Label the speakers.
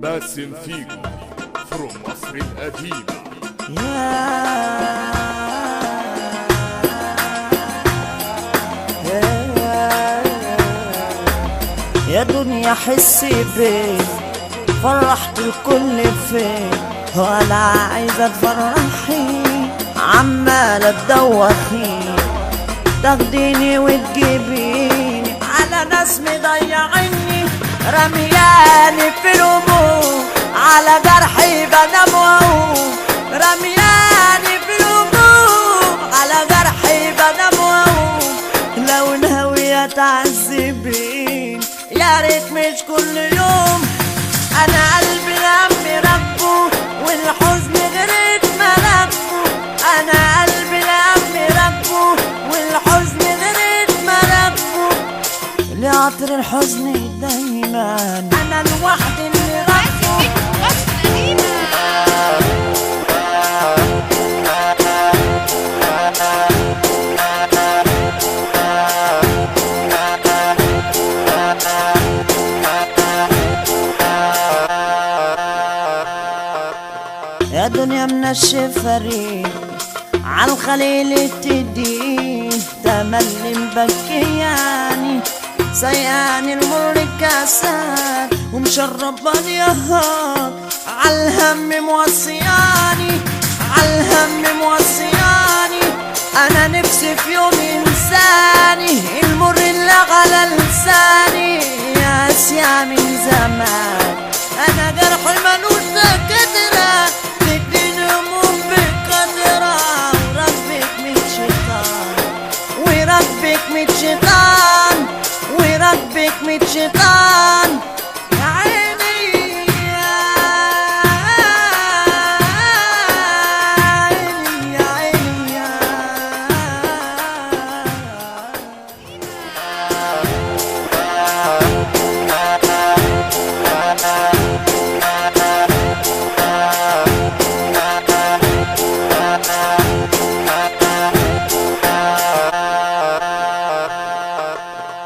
Speaker 1: باسم فيجو فروم مصر القديمة.
Speaker 2: يا دنيا حسي بيك، فرحت الكل فيك ولا عايزة تفرحي، عمالة تدوخي تاخديني وتجيبيني على ناس مضيعيني، رمياني في الهموم على جرحي بنام واقوم، رمياني في الهموم على جرحي بنام واقوم، لو ناوية تعذبين يا ريت مش كل يوم، انا قلبي لم ربه والحزن غريت ملكه، انا قلبي لم ربه والحزن غريت ملكه، لعطر الحزن دايما انا لوحدي اللي ربه. يا دنيا منشفة ريح عالخليل تدين، تملي مبكياني سياني المر كاسات ومشرباني يهات، عالهم موصياني عالهم موصياني، انا نفسي في يوم انساني المر اللي على لساني، يا اسيا من زمان انا جرح المنون